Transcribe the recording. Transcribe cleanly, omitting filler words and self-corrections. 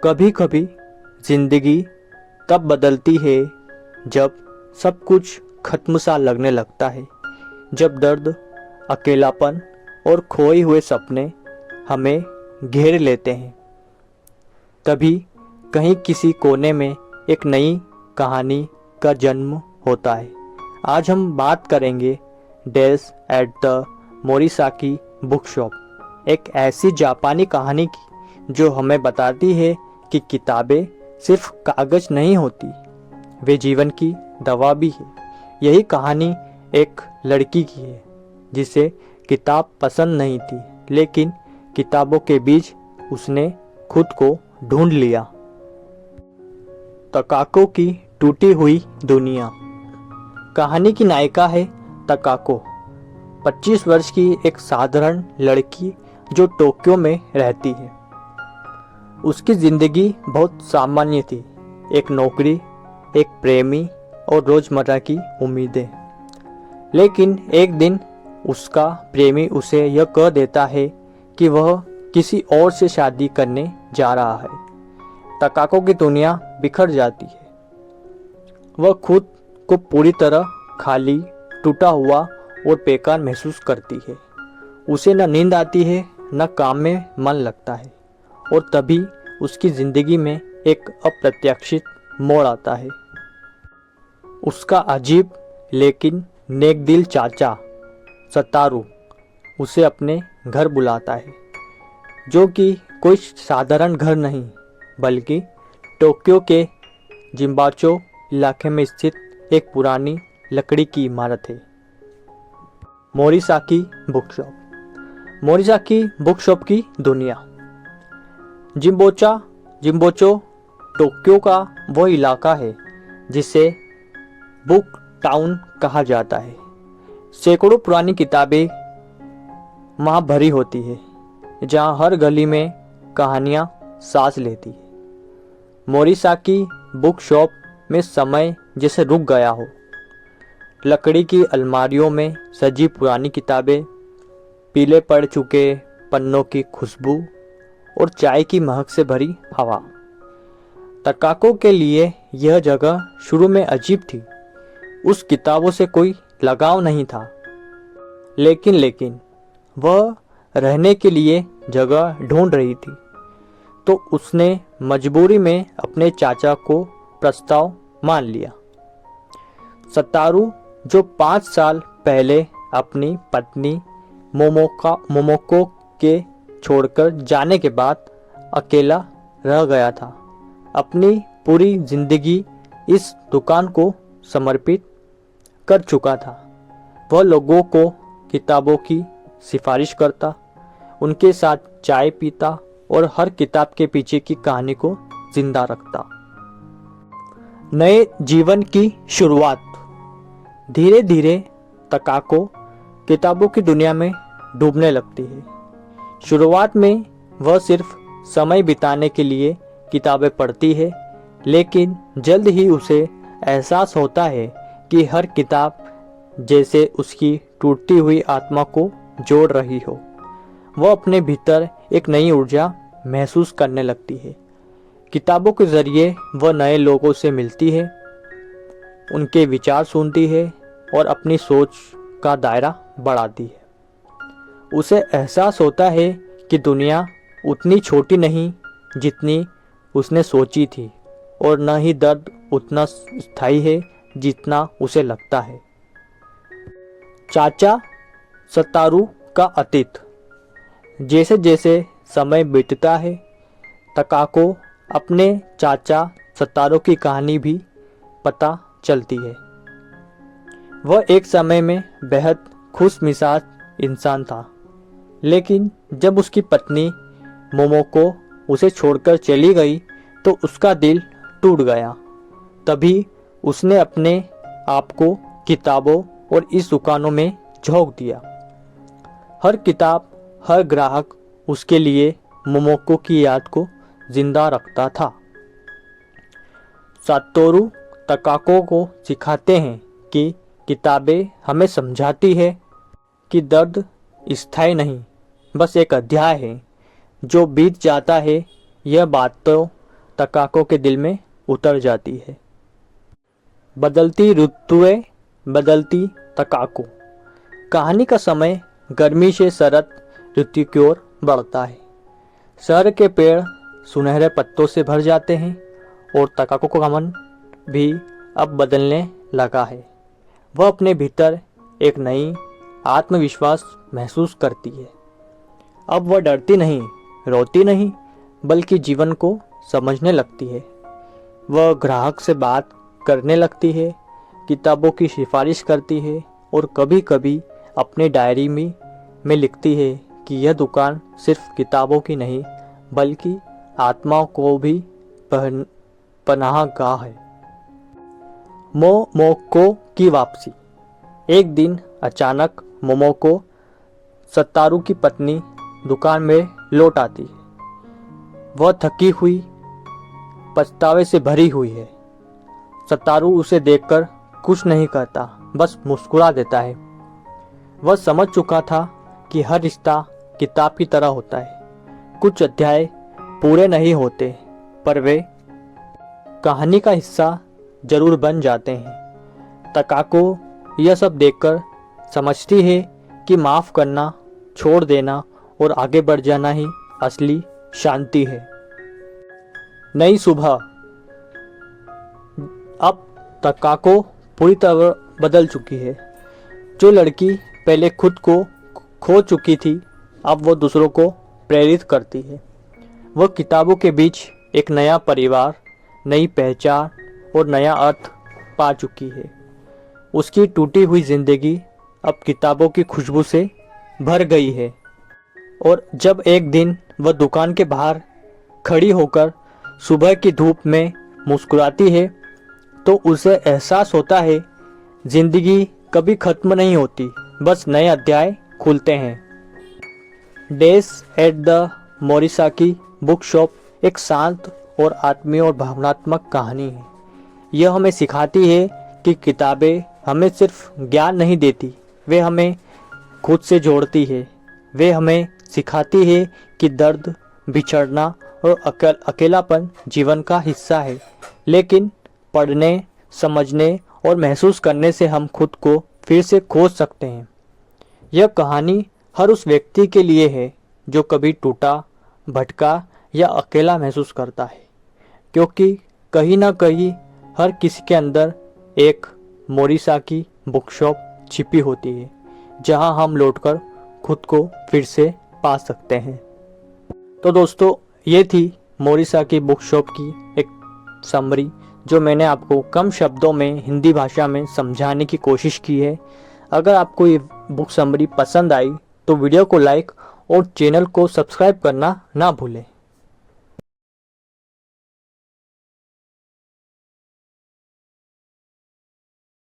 कभी कभी जिंदगी तब बदलती है जब सब कुछ खत्म सा लगने लगता है, जब दर्द, अकेलापन और खोए हुए सपने हमें घेर लेते हैं। तभी कहीं किसी कोने में एक नई कहानी का जन्म होता है। आज हम बात करेंगे days at the Morisaki book shop, एक ऐसी जापानी कहानी की जो हमें बताती है कि किताबें सिर्फ कागज नहीं होती, वे जीवन की दवा भी है। यही कहानी एक लड़की की है जिसे किताब पसंद नहीं थी, लेकिन किताबों के बीच उसने खुद को ढूंढ लिया। तकाको की टूटी हुई दुनिया। कहानी की नायिका है तकाको, 25 वर्ष की एक साधारण लड़की जो टोक्यो में रहती है। उसकी जिंदगी बहुत सामान्य थी, एक नौकरी, एक प्रेमी और रोजमर्रा की उम्मीदें। लेकिन एक दिन उसका प्रेमी उसे यह कह देता है कि वह किसी और से शादी करने जा रहा है। तकाको की दुनिया बिखर जाती है। वह खुद को पूरी तरह खाली, टूटा हुआ और बेकार महसूस करती है। उसे न नींद आती है, न काम में मन लगता है। और तभी उसकी जिंदगी में एक अप्रत्याशित मोड़ आता है। उसका अजीब लेकिन नेक दिल चाचा सतारू उसे अपने घर बुलाता है, जो कि कोई साधारण घर नहीं बल्कि टोक्यो के जिम्बाचो इलाके में स्थित एक पुरानी लकड़ी की इमारत है। मोरिसाकी बुक शॉप। मोरिसाकी बुक शॉप की दुनिया। जिम्बोचो टोक्यो का वो इलाका है जिसे बुक टाउन कहा जाता है। सैकड़ों पुरानी किताबें वहाँ भरी होती है, जहाँ हर गली में कहानियाँ सांस लेती है। मोरिसाकी बुक शॉप में समय जैसे रुक गया हो। लकड़ी की अलमारियों में सजी पुरानी किताबें, पीले पड़ चुके पन्नों की खुशबू और चाय की महक से भरी हवा। तकाको के लिए यह जगह शुरू में अजीब थी। उस किताबों से कोई लगाव नहीं था, लेकिन वह रहने के लिए जगह ढूंढ रही थी। तो उसने मजबूरी में अपने चाचा को प्रस्ताव मान लिया। सतारू, जो 5 साल पहले अपनी पत्नी मोमोको के छोड़कर जाने के बाद अकेला रह गया था, अपनी पूरी जिंदगी इस दुकान को समर्पित कर चुका था। वह लोगों को किताबों की सिफारिश करता, उनके साथ चाय पीता और हर किताब के पीछे की कहानी को जिंदा रखता। नए जीवन की शुरुआत। धीरे धीरे तकाको किताबों की दुनिया में डूबने लगती है। शुरुआत में वह सिर्फ समय बिताने के लिए किताबें पढ़ती है, लेकिन जल्द ही उसे एहसास होता है कि हर किताब जैसे उसकी टूटती हुई आत्मा को जोड़ रही हो। वह अपने भीतर एक नई ऊर्जा महसूस करने लगती है। किताबों के जरिए वह नए लोगों से मिलती है, उनके विचार सुनती है और अपनी सोच का दायरा बढ़ाती है। उसे एहसास होता है कि दुनिया उतनी छोटी नहीं जितनी उसने सोची थी, और न ही दर्द उतना स्थायी है जितना उसे लगता है। चाचा सतारू का अतीत। जैसे जैसे समय बीतता है, तकाको अपने चाचा सतारू की कहानी भी पता चलती है। वह एक समय में बेहद खुशमिजाज इंसान था, लेकिन जब उसकी पत्नी मोमोको उसे छोड़कर चली गई तो उसका दिल टूट गया। तभी उसने अपने आप को किताबों और इस दुकानों में झोंक दिया। हर किताब, हर ग्राहक उसके लिए मोमोको की याद को जिंदा रखता था। सातोरू तकाको को सिखाते हैं कि किताबें हमें समझाती है कि दर्द स्थायी नहीं, बस एक अध्याय है जो बीत जाता है। यह बात तो तकाको के दिल में उतर जाती है। बदलती ऋतुएं, बदलती तकाको। कहानी का समय गर्मी से शरद ऋतु की ओर बढ़ता है। शहर के पेड़ सुनहरे पत्तों से भर जाते हैं और तकाको का मन भी अब बदलने लगा है। वह अपने भीतर एक नई आत्मविश्वास महसूस करती है। अब वह डरती नहीं, रोती नहीं, बल्कि जीवन को समझने लगती है। वह ग्राहक से बात करने लगती है, किताबों की सिफारिश करती है और कभी कभी अपने डायरी में लिखती है कि यह दुकान सिर्फ किताबों की नहीं बल्कि आत्माओं को भी पनाहगाह है। मोमोको की वापसी। एक दिन अचानक मोमोको, सतारू की पत्नी, दुकान में लौट आती है। वह थकी हुई, पछतावे से भरी हुई है। सतारू उसे देखकर कुछ नहीं करता, बस मुस्कुरा देता है। वह समझ चुका था कि हर रिश्ता किताब की तरह होता है। कुछ अध्याय पूरे नहीं होते, पर वे कहानी का हिस्सा जरूर बन जाते हैं। तकाको यह सब देखकर समझती है कि माफ़ करना, छोड़ देना और आगे बढ़ जाना ही असली शांति है। नई सुबह। अब तकाको पूरी तरह बदल चुकी है। जो लड़की पहले खुद को खो चुकी थी, अब वो दूसरों को प्रेरित करती है। वह किताबों के बीच एक नया परिवार, नई पहचान और नया अर्थ पा चुकी है। उसकी टूटी हुई जिंदगी अब किताबों की खुशबू से भर गई है। और जब एक दिन वह दुकान के बाहर खड़ी होकर सुबह की धूप में मुस्कुराती है, तो उसे एहसास होता है जिंदगी कभी खत्म नहीं होती, बस नए अध्याय खुलते हैं। Days at the Morisaki book shop एक शांत और आत्मीय और भावनात्मक कहानी है। यह हमें सिखाती है कि किताबें हमें सिर्फ ज्ञान नहीं देती, वे हमें खुद से जोड़ती है। वे हमें सिखाती है कि दर्द, बिछड़ना और अकेलापन जीवन का हिस्सा है, लेकिन पढ़ने, समझने और महसूस करने से हम खुद को फिर से खोज सकते हैं। यह कहानी हर उस व्यक्ति के लिए है जो कभी टूटा, भटका या अकेला महसूस करता है, क्योंकि कहीं ना कहीं हर किसी के अंदर एक मोरिसाकी बुक शॉप छिपी होती है, जहां हम लौटकर खुद को फिर से पा सकते हैं। तो दोस्तों, ये थी मोरिसाकी बुक शॉप की एक समरी, जो मैंने आपको कम शब्दों में हिंदी भाषा में समझाने की कोशिश की है। अगर आपको ये बुक समरी पसंद आई तो वीडियो को लाइक और चैनल को सब्सक्राइब करना ना भूलें।